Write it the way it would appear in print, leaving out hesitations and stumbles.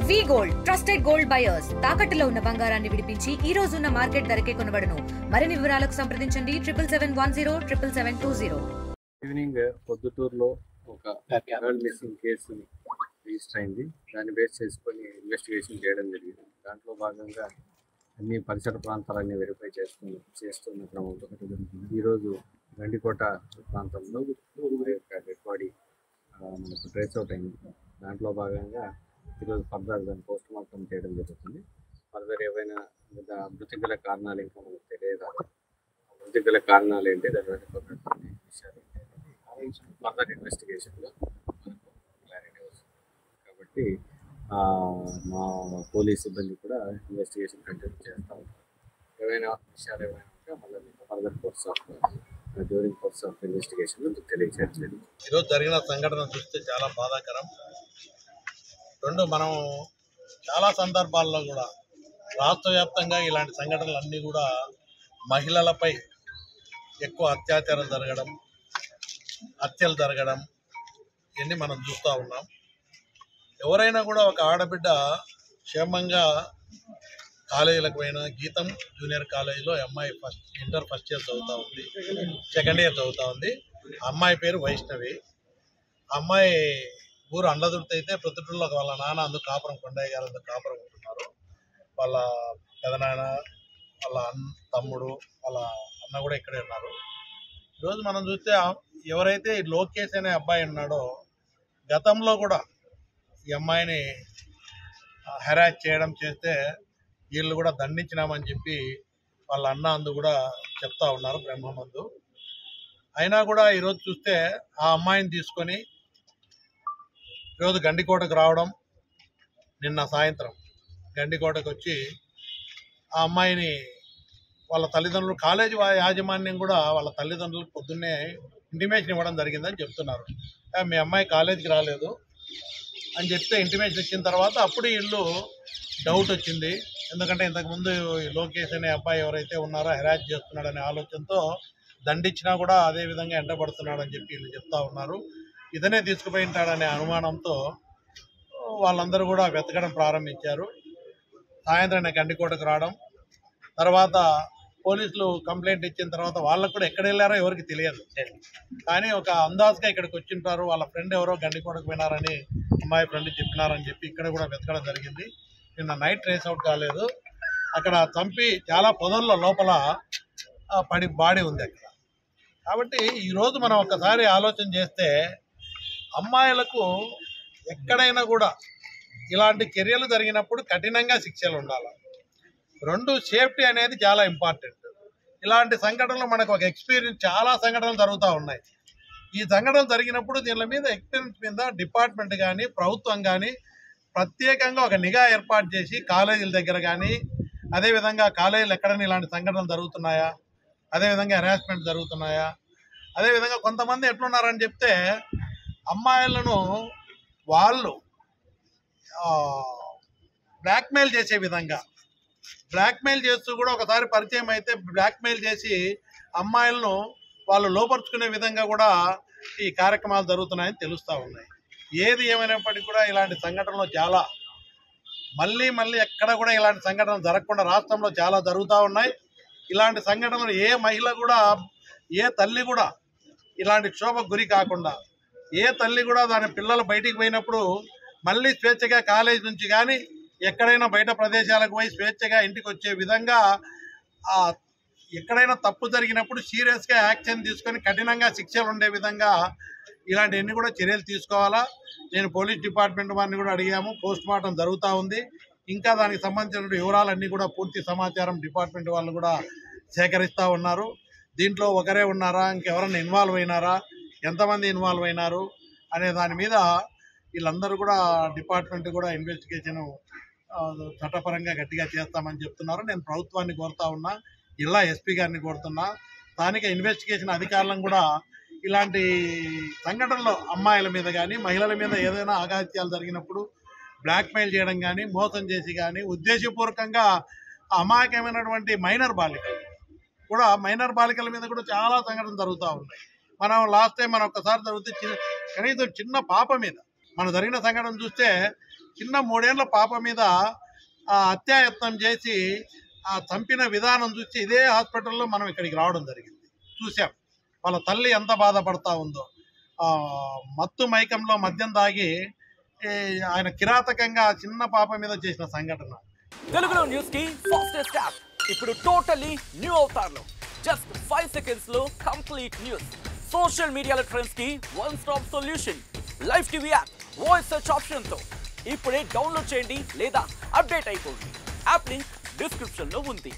వి gold trusted gold buyers తాకట్టులో ఉన్న బంగారాన్ని విడిపించి ఈ రోజు ఉన్న మార్కెట్ ధరకే కొనబడును. మరిన్ని వివరాలకు సంప్రదించండి 77107720. ఈవినింగ్ పొద్దుటూరులో ఒక గర్ల్ మిస్సింగ్ కేసు రిజిస్టర్ అయింది. దాన్ని బేస్ చేసుకొని ఇన్వెస్టిగేషన్ చేయడం జరిగింది. దాంట్లో భాగంగా అన్ని పరిసర ప్రాంతాలన్నీ వెరిఫై చేస్తున్న క్రమంలో ఈరోజు గండికోట ప్రాంతంలో డెడ్ బాడీ మనకు ట్రేస్ అవుట్ అయింది. దాంట్లో భాగంగా ఈరోజు ఫర్దర్ దాన్ని పోస్ట్ మార్టం చేయడం జరుగుతుంది. ఫర్దర్ ఏవైనా మృతి గల కారణాలు ఇంకా మనకు తెలియదు. మృతి గల కారణాలు ఏంటి, దాని వెనక ఉన్నటువంటి విషయాలు ఏంటి ఫర్దర్ ఇన్వెస్టిగేషన్లో మనకు క్లారిటీ వస్తుంది. కాబట్టి మా పోలీస్ సిబ్బంది కూడా ఇన్వెస్టిగేషన్ కంటిన్యూ చేస్తూ ఉంటారు. ఏవైనా విషయాలు ఏమైనా ఉంటే మళ్ళీ further course of during course of investigation తెలియచేయట్లేదు. ఈరోజు జరిగిన సంఘటన చూస్తే చాలా బాధాకరం. మనం చాలా సందర్భాల్లో కూడా రాష్ట్ర వ్యాప్తంగా ఇలాంటి సంఘటనలు అన్నీ కూడా మహిళలపై ఎక్కువ అత్యాచారం జరగడం, హత్యలు జరగడం ఇవన్నీ మనం చూస్తూ ఉన్నాం. ఎవరైనా కూడా ఒక ఆడబిడ్డ క్షేమంగా కాలేజీలకు పోయిన గీతం జూనియర్ కాలేజీలో అమ్మాయి ఇంటర్ ఫస్ట్ ఇయర్ చదువుతూ ఉంది, సెకండ్ ఇయర్ చదువుతూ ఉంది. అమ్మాయి పేరు వైష్ణవి. అమ్మాయి ఊరు అండదుర్తి అయితే ప్రొద్దుటూరులో వాళ్ళ నాన్న అందుకు కాపురం, కొండయ్య గారు అందుకు కాపురం ఉంటున్నారు. వాళ్ళ పెదనాయన, వాళ్ళ తమ్ముడు, వాళ్ళ అన్న కూడా ఇక్కడే ఉన్నారు. ఈరోజు మనం చూస్తే ఎవరైతే లోకేష్ అనే అబ్బాయి ఉన్నాడో గతంలో కూడా ఈ అమ్మాయిని హెరాస్ చేయడం చేస్తే వీళ్ళు కూడా దండించినామని చెప్పి వాళ్ళ అన్న అందు కూడా చెప్తా ఉన్నారు బ్రహ్మమందు. అయినా కూడా ఈరోజు చూస్తే ఆ అమ్మాయిని తీసుకొని ఈరోజు గండికోటకు రావడం, నిన్న సాయంత్రం గండికోటకు వచ్చి ఆ అమ్మాయిని వాళ్ళ తల్లిదండ్రులు, కాలేజీ యాజమాన్యం కూడా వాళ్ళ తల్లిదండ్రులకు పొద్దున్నే ఇంటిమేషన్ ఇవ్వడం జరిగిందని చెప్తున్నారు. మీ అమ్మాయి కాలేజీకి రాలేదు అని చెప్తే ఇంటిమేషన్ ఇచ్చిన తర్వాత అప్పుడు వీళ్ళు డౌట్ వచ్చింది. ఎందుకంటే ఇంతకుముందు లోకేష్ అనే అబ్బాయి ఎవరైతే ఉన్నారో హెరాస్ చేస్తున్నాడనే ఆలోచనతో దండించినా కూడా అదే విధంగా ఎండబడుతున్నాడని చెప్పి వీళ్ళు చెప్తా ఉన్నారు. ఇతనే తీసుకుపోయింటాడనే అనుమానంతో వాళ్ళందరూ కూడా వెతకడం ప్రారంభించారు. సాయంత్రం గండికోటకు రావడం, తర్వాత పోలీసులు కంప్లైంట్ ఇచ్చిన తర్వాత వాళ్ళకు కూడా ఎక్కడ వెళ్ళారో ఎవరికి తెలియదు. కానీ ఒక అందాజుగా ఇక్కడికి వచ్చింటారు, వాళ్ళ ఫ్రెండ్ ఎవరో గండికోటకు వినారని అమ్మాయి ఫ్రెండ్ చెప్పినారని చెప్పి ఇక్కడ కూడా వెతకడం జరిగింది. నిన్న నైట్ ట్రేస్ అవుట్ కాలేదు. అక్కడ చంపి చాలా పొదల్లో లోపల పడి బాడీ ఉంది అక్కడ. కాబట్టి ఈరోజు మనం ఒక్కసారి ఆలోచన చేస్తే అమ్మాయిలకు ఎక్కడైనా కూడా ఇలాంటి చర్యలు జరిగినప్పుడు కఠినంగా శిక్షలు ఉండాలి. రెండు, సేఫ్టీ అనేది చాలా ఇంపార్టెంట్. ఇలాంటి సంఘటనలు మనకు ఒక ఎక్స్పీరియన్స్, చాలా సంఘటనలు జరుగుతూ ఉన్నాయి. ఈ సంఘటనలు జరిగినప్పుడు దీని మీద ఎక్స్పీరియన్స్ మీద డిపార్ట్మెంట్ కానీ ప్రభుత్వం కానీ ప్రత్యేకంగా ఒక నిఘా ఏర్పాటు చేసి కాలేజీల దగ్గర కానీ, అదేవిధంగా కాలేజీలు ఎక్కడైనా ఇలాంటి సంఘటనలు జరుగుతున్నాయా, అదేవిధంగా హెరాస్మెంట్ జరుగుతున్నాయా, అదేవిధంగా కొంతమంది ఎట్లున్నారని చెప్తే అమ్మాయిలను వాళ్ళు బ్లాక్మెయిల్ చేసే విధంగా, బ్లాక్మెయిల్ చేస్తూ కూడా ఒకసారి పరిచయం అయితే బ్లాక్మెయిల్ చేసి అమ్మాయిలను వాళ్ళు లోపరుచుకునే విధంగా కూడా ఈ కార్యక్రమాలు జరుగుతున్నాయని తెలుస్తూ ఉన్నాయి. ఏది ఏమైనప్పటికీ కూడా ఇలాంటి సంఘటనలు చాలా మళ్ళీ ఎక్కడ కూడా ఇలాంటి సంఘటనలు జరగకుండా రాష్ట్రంలో చాలా జరుగుతూ ఉన్నాయి. ఇలాంటి సంఘటనలు ఏ మహిళ కూడా, ఏ తల్లి కూడా ఇలాంటి క్షోభకు గురి కాకుండా, ఏ తల్లి కూడా దాని పిల్లలు బయటికి పోయినప్పుడు మళ్ళీ స్వేచ్ఛగా కాలేజ్ నుంచి కానీ ఎక్కడైనా బయట ప్రదేశాలకు పోయి స్వేచ్ఛగా ఇంటికి వచ్చే విధంగా, ఎక్కడైనా తప్పు జరిగినప్పుడు సీరియస్గా యాక్షన్ తీసుకొని కఠినంగా శిక్షలు ఉండే విధంగా ఇలాంటివన్నీ కూడా చర్యలు తీసుకోవాలా. నేను పోలీస్ డిపార్ట్మెంట్ వారిని కూడా అడిగాము. పోస్ట్ మార్టం జరుగుతూ ఉంది. ఇంకా దానికి సంబంధించిన వివరాలన్నీ కూడా పూర్తి సమాచారం డిపార్ట్మెంట్ వాళ్ళు కూడా సేకరిస్తూ ఉన్నారు. దీంట్లో ఒకరే ఉన్నారా, ఇంకెవరన్నా ఇన్వాల్వ్ అయినారా, ఎంతమంది ఇన్వాల్వ్ అయినారు అనే దాని మీద వీళ్ళందరూ కూడా డిపార్ట్మెంట్ కూడా ఇన్వెస్టిగేషన్ చట్టపరంగా గట్టిగా చేస్తామని చెప్తున్నారు. నేను ప్రభుత్వాన్ని కోరుతా ఉన్నా, జిల్లా ఎస్పీ గారిని కోరుతున్నా, స్థానిక ఇన్వెస్టిగేషన్ అధికారులను కూడా ఇలాంటి సంఘటనలు అమ్మాయిల మీద కానీ మహిళల మీద ఏదైనా అఘాయిత్యాలు జరిగినప్పుడు బ్లాక్మెయిల్ చేయడం కానీ, మోసం చేసి కానీ, ఉద్దేశపూర్వకంగా అమాయకమైనటువంటి మైనర్ బాలికల మీద కూడా చాలా సంఘటనలు జరుగుతూ ఉన్నాయి. మనం లాస్ట్ టైం ఒక్కసారి జరిగితే కనీసం చిన్న పాప మీద మన జరిగిన సంఘటన చూస్తే చిన్న 3 ఏళ్ల పాప మీద అత్యాయత్నం చేసి చంపిన విధానం చూసి ఇదే హాస్పిటల్లో మనం ఇక్కడికి రావడం జరిగింది. చూసాం వాళ్ళ తల్లి ఎంత బాధపడతా ఉందో. మత్తు మైకంలో మద్యం తాగి ఆయన కిరాతకంగా చిన్న పాప మీద చేసిన సంఘటన. తెలుగులో న్యూస్ కి ఫాస్టెస్ట్ యాప్ ఇప్పుడు టోటల్లీ న్యూ అవతార్లో జస్ట్ 5 సెకండ్స్ లో కంప్లీట్ న్యూస్. సోషల్ మీడియాలో ట్రెండ్స్ కి one stop solution. Live TV app voice search option తో ఇప్పుడే డౌన్లోడ్ చేయండి లేదా అప్డేట్ అయిపోండి. యాప్ లింక్ డిస్క్రిప్షన్ లో ఉంది.